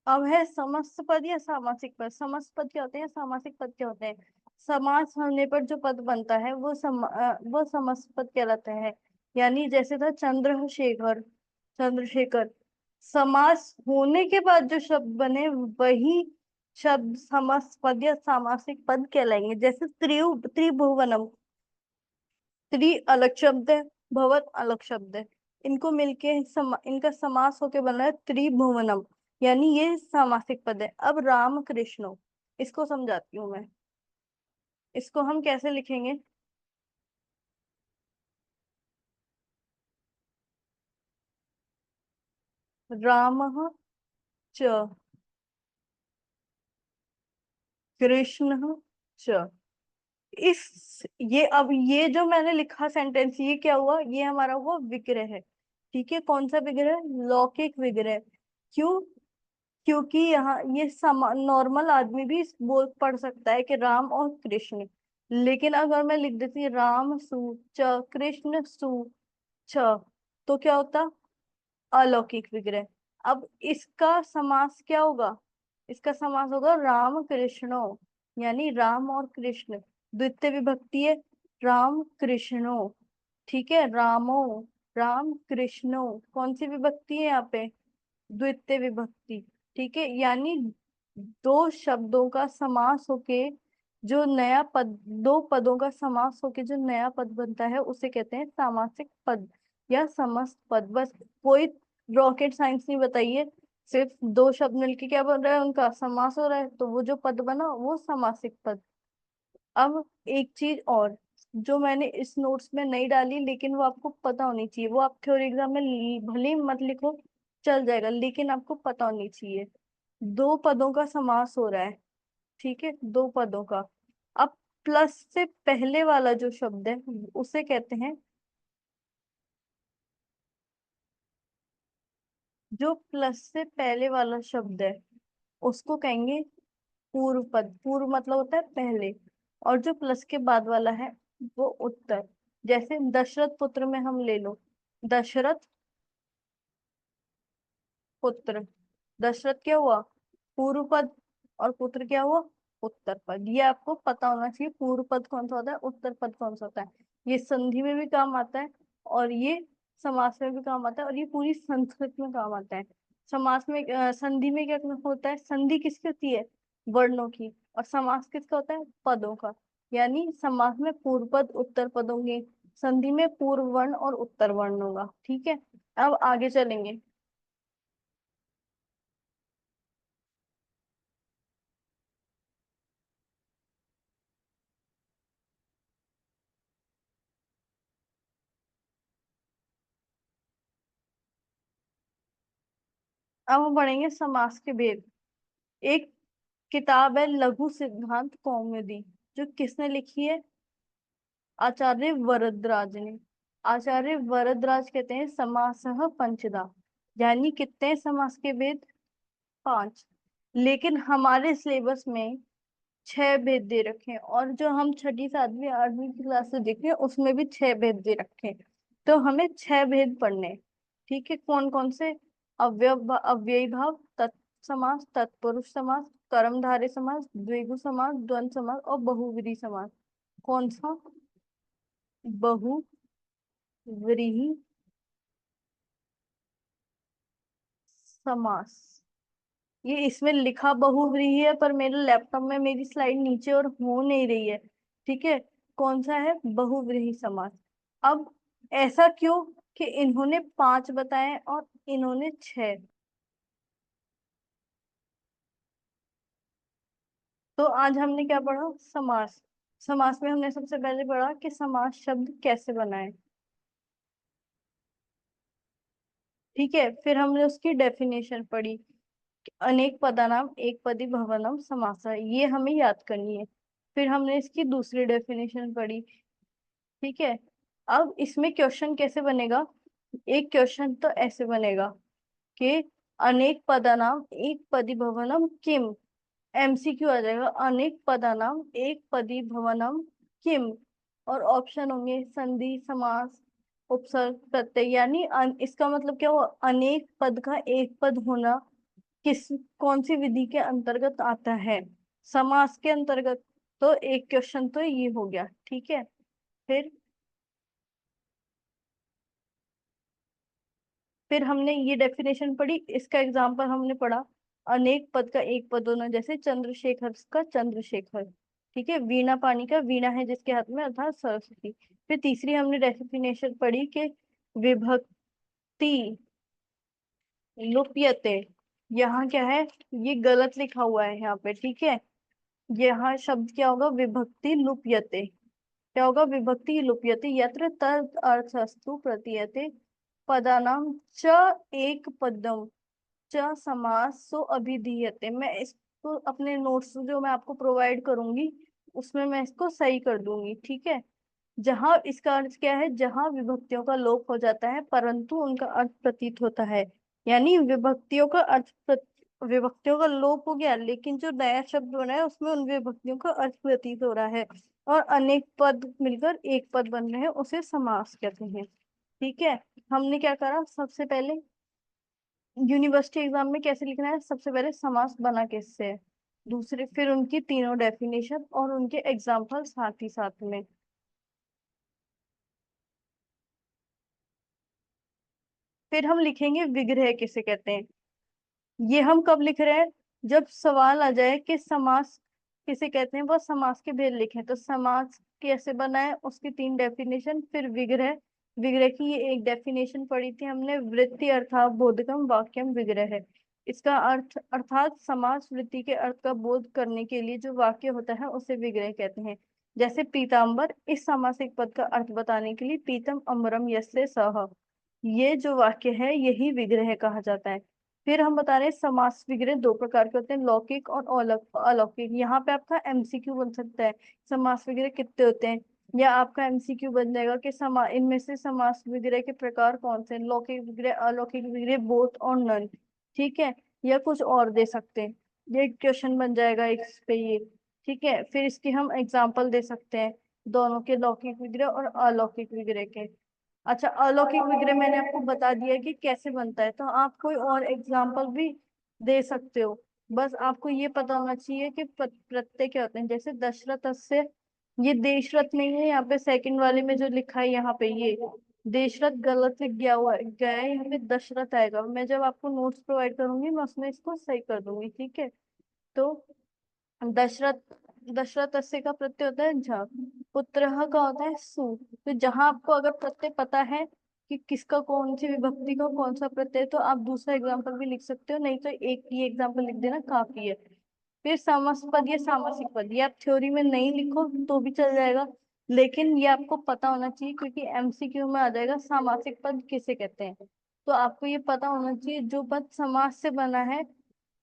अब है समस्त पद या सामासिक पद। समस्त पद क्या होते हैं, सामासिक पद क्या होते हैं? समास होने पर जो पद बनता है वो वो समस्त पद कहलाता है। यानी जैसे था चंद्रशेखर, चंद्रशेखर। समास होने के बाद जो शब्द बने वही शब्द समस्त पद या सामासिक पद कहलाएंगे। जैसे त्रिभुवनम, त्रि अलग शब्द है, भवन अलग शब्द है, इनको मिलके इनका समास होके बना है त्रिभुवनम, यानी ये सामासिक पद है। अब राम कृष्ण, इसको समझाती हूँ मैं। इसको हम कैसे लिखेंगे? रामः च कृष्णः च। इस ये अब ये जो मैंने लिखा सेंटेंस, ये क्या हुआ? ये हमारा हुआ विग्रह है। ठीक है, कौन सा विग्रह? लौकिक विग्रह। क्यों? क्योंकि यहाँ ये नॉर्मल आदमी भी बोल पढ़ सकता है कि राम और कृष्ण। लेकिन अगर मैं लिख देती राम सु च कृष्ण सु छ, तो क्या होता? अलौकिक विग्रह। अब इसका समास क्या होगा? इसका समास होगा राम कृष्णो, यानी राम और कृष्ण, द्वितीय विभक्ति है, राम कृष्णो। ठीक है, रामो, राम कृष्णो, कौन सी विभक्ति है यहाँ पे? द्वितीय विभक्ति। ठीक है, यानी दो शब्दों का समास होके जो नया पद, दो पदों का समास होके जो नया पद बनता है उसे कहते हैं सामासिक पद या समस्त पद। बस कोई रॉकेट साइंस नहीं बताइए, सिर्फ दो शब्द मिलके क्या बन रहा है, उनका समास हो रहा है, तो वो जो पद बना वो समासिक पद। अब एक चीज और जो मैंने इस नोट्स में नहीं डाली, लेकिन वो आपको पता होनी चाहिए, वो आप थ्योरी एग्जाम में भले ही मत लिखो, चल जाएगा, लेकिन आपको पता होनी चाहिए। दो पदों का समास हो रहा है, ठीक है, दो पदों का। अब प्लस से पहले वाला जो शब्द है उसे कहते हैं, जो प्लस से पहले वाला शब्द है उसको कहेंगे पूर्व पद। पूर्व मतलब होता है पहले, और जो प्लस के बाद वाला है वो उत्तर। जैसे दशरथ पुत्र में हम ले लो, दशरथ पुत्र। दशरथ क्या हुआ? पूर्व पद। और पुत्र क्या हुआ? उत्तर पद। ये आपको पता होना चाहिए, पूर्व पद कौन सा होता है, उत्तर पद कौन सा होता है। ये संधि में भी काम आता है, और ये समास में भी काम आता है, और ये पूरी संस्कृत में काम आता है। समास में संधि में क्या होता है? संधि किसकी होती है? वर्णों की। और समास किसका होता है? पदों का। यानी समास में पूर्व पद उत्तर पद होंगे, संधि में पूर्व वर्ण और उत्तर वर्ण होगा। ठीक है, अब आगे चलेंगे। अब हम पढ़ेंगे समास के भेद। एक किताब है लघु सिद्धांत कौमुदी, जो किसने लिखी है? आचार्य वरदराज ने। आचार्य वरदराज कहते हैं समासः पंचदा, यानी कितने समास के भेद? पांच। लेकिन हमारे सिलेबस में छह भेद दे रखे हैं, और जो हम छठी सातवीं आठवीं की क्लास से देख रहे हैं उसमें भी छह भेद दे रखे हैं। तो हमें छह भेद पढ़ने हैं। ठीक है, कौन कौन से? अव्ययी भाव, तत्समास, तत्पुरुष समास, कर्मधारय समास, द्विगु समास, द्वंद्व समास और बहुव्रीहि समास। कौन सा? बहुव्रीहि समास। ये इसमें लिखा बहुव्रीहि है, पर मेरे लैपटॉप में मेरी स्लाइड नीचे और हो नहीं रही है। ठीक है, कौन सा है? बहुव्रीहि समास। अब ऐसा क्यों कि इन्होंने पांच बताए और इन्होंने छह? तो आज हमने क्या पढ़ा? समास। समास में हमने सबसे पहले पढ़ा कि समास शब्द कैसे बनाए। ठीक है, फिर हमने उसकी डेफिनेशन पढ़ी। अनेक पदानाम एक पदी भवनम समासा, ये हमें याद करनी है। फिर हमने इसकी दूसरी डेफिनेशन पढ़ी। ठीक है, अब इसमें क्वेश्चन कैसे बनेगा? एक क्वेश्चन तो ऐसे बनेगा कि अनेक पदानाम एक पदी भवनम किम। एमसीक्यू आ जाएगा, अनेक पदानाम एक पदी भवनम किम। और ऑप्शन होंगे संधि, समास, उपसर्ग, प्रत्यय। यानी इसका मतलब क्या हुआ? अनेक पद का एक पद होना किस कौन सी विधि के अंतर्गत आता है? समास के अंतर्गत। तो एक क्वेश्चन तो ये हो गया, ठीक है। फिर फिर हमने ये डेफिनेशन पढ़ी, इसका एग्जाम्पल हमने पढ़ा, अनेक पद का एक पद होना, जैसे चंद्रशेखर का चंद्रशेखर। ठीक है, वीणा पानी का वीणा है जिसके हाथ में, अर्थात सरस्वती। फिर तीसरी हमने डेफिनेशन पढ़ी कि विभक्ति लुप्यते। यहाँ क्या है, ये गलत लिखा हुआ है यहाँ पे, ठीक है। यहाँ शब्द क्या होगा, विभक्ति लुप्यते। क्या होगा, विभक्ति लुप्यते यत्र तद अर्थस्तु प्रतीयते पदानाम च एक पदम च समास सो अभिधीयते। मैं इसको अपने नोट्स जो मैं आपको प्रोवाइड करूंगी उसमें मैं इसको सही कर दूंगी, ठीक है। जहां इसका अर्थ क्या है, जहां विभक्तियों का लोप हो जाता है परंतु उनका अर्थ प्रतीत होता है। यानी विभक्तियों का लोप हो गया, लेकिन जो नया शब्द बना है उसमें उन विभक्तियों का अर्थ प्रतीत हो रहा है, और अनेक पद मिलकर एक पद बन रहे हैं, उसे समास कहते हैं। ठीक है। हमने क्या करा, सबसे पहले यूनिवर्सिटी एग्जाम में कैसे लिखना है, सबसे पहले समास बना कैसे है, दूसरे फिर उनकी तीनों डेफिनेशन और उनके एग्जाम्पल साथ ही साथ में। फिर हम लिखेंगे विग्रह किसे कहते हैं। ये हम कब लिख रहे हैं, जब सवाल आ जाए कि समास किसे कहते हैं, वो समास के भेद लिखें। तो समास कैसे बना है उसकी तीन डेफिनेशन, फिर विग्रह। विग्रह की ये एक डेफिनेशन पढ़ी थी हमने, वृत्ति अर्थात बोधकम वाक्यम विग्रह है। इसका अर्थ अर्थात समास वृत्ति के अर्थ का बोध करने के लिए जो वाक्य होता है उसे विग्रह कहते हैं। जैसे पीताम्बर, इस सामासिक पद का अर्थ बताने के लिए पीतम अमरम यस्य सह, ये जो वाक्य है यही विग्रह कहा जाता है। फिर हम बता रहे हैं समास विग्रह दो प्रकार के होते हैं, लौकिक और अलौकिक। यहाँ पे आपका एमसीक्यू बन सकता है, समास विग्रह कितने होते हैं, या आपका एमसीक्यू बन जाएगा कि इनमें से समास विग्रह के प्रकार कौन से हैं, लौकिक विग्रह, अलौकिक विग्रह, बोथ और नन। ठीक है, या कुछ और दे सकते हैं, ये क्वेश्चन बन जाएगा इस पे ये। ठीक है, फिर इसकी हम एग्जाम्पल दे सकते हैं, दोनों के, लौकिक विग्रह और अलौकिक विग्रह के। अच्छा, अलौकिक विग्रह मैंने आपको बता दिया कि कैसे बनता है, तो आप कोई और एग्जाम्पल भी दे सकते हो। बस आपको ये पता होना चाहिए कि प्रत्यय क्या होते हैं। जैसे दशरथ से, ये देशरथ नहीं है, यहाँ पे सेकंड वाले में जो लिखा है यहाँ पे ये देशरथ गलत लिख गया हुआ गया है, यहाँ पे दशरथ आएगा। मैं जब आपको नोट्स प्रोवाइड करूंगी मैं उसमें इसको सही कर दूंगी, ठीक है। तो दशरथ, दशरथ अस्य का प्रत्यय होता है झ, पुत्र का होता है सु। तो जहां आपको अगर प्रत्यय पता है कि किसका कौन सी विभक्ति का कौन सा प्रत्यय है, तो आप दूसरा एग्जाम्पल भी लिख सकते हो, नहीं तो एक ही एग्जाम्पल लिख देना काफी है। फिर समास पद या सामासिक पद, ये आप थ्योरी में नहीं लिखो तो भी चल जाएगा, लेकिन ये आपको पता होना चाहिए क्योंकि एमसीक्यू में आ जाएगा सामासिक पद किसे कहते हैं। तो आपको ये पता होना चाहिए जो पद समास से बना है,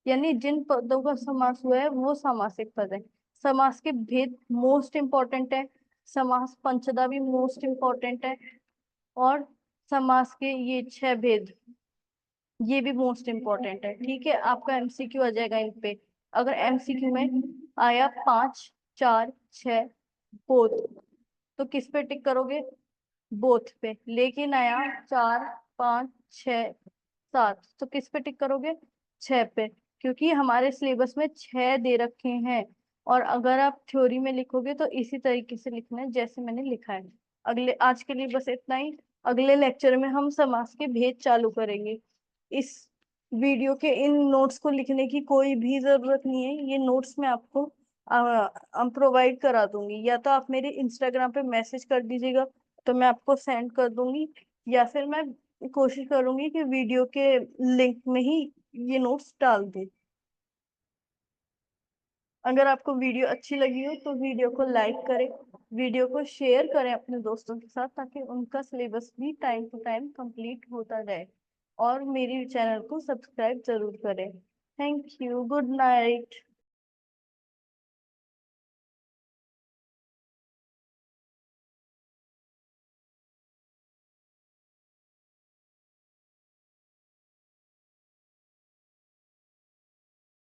यानी जिन पदों का समास हुआ है वो सामासिक पद है। समास के भेद मोस्ट इंपॉर्टेंट है, समास पंचदा भी मोस्ट इंपॉर्टेंट है, और समास के ये छह भेद ये भी मोस्ट इंपॉर्टेंट है। ठीक है, आपका एमसीक्यू आ जाएगा इन पे। अगर एमसीक्यू में आया 5, 4, 6 बोथ, तो किस पे टिक करोगे, बोथ पे। लेकिन आया 4, 5, 6, 7, तो किस पे टिक करोगे, 6 पे, क्योंकि हमारे सिलेबस में 6 दे रखे हैं। और अगर आप थ्योरी में लिखोगे तो इसी तरीके से लिखना है जैसे मैंने लिखा है। अगले, आज के लिए बस इतना ही। अगले लेक्चर में हम समास के भेद चालू करेंगे। इस वीडियो के इन नोट्स को लिखने की कोई भी जरूरत नहीं है, ये नोट्स मैं आपको प्रोवाइड करा दूंगी, या तो आप मेरे इंस्टाग्राम पे मैसेज कर दीजिएगा तो मैं आपको सेंड कर दूंगी, या फिर मैं कोशिश करूंगी कि वीडियो के लिंक में ही ये नोट्स डाल दूं। अगर आपको वीडियो अच्छी लगी हो तो वीडियो को लाइक करें, वीडियो को शेयर करें अपने दोस्तों के साथ, ताकि उनका सिलेबस भी टाइम टू टाइम कंप्लीट होता जाए, और मेरी चैनल को सब्सक्राइब जरूर करें। Thank you, good night.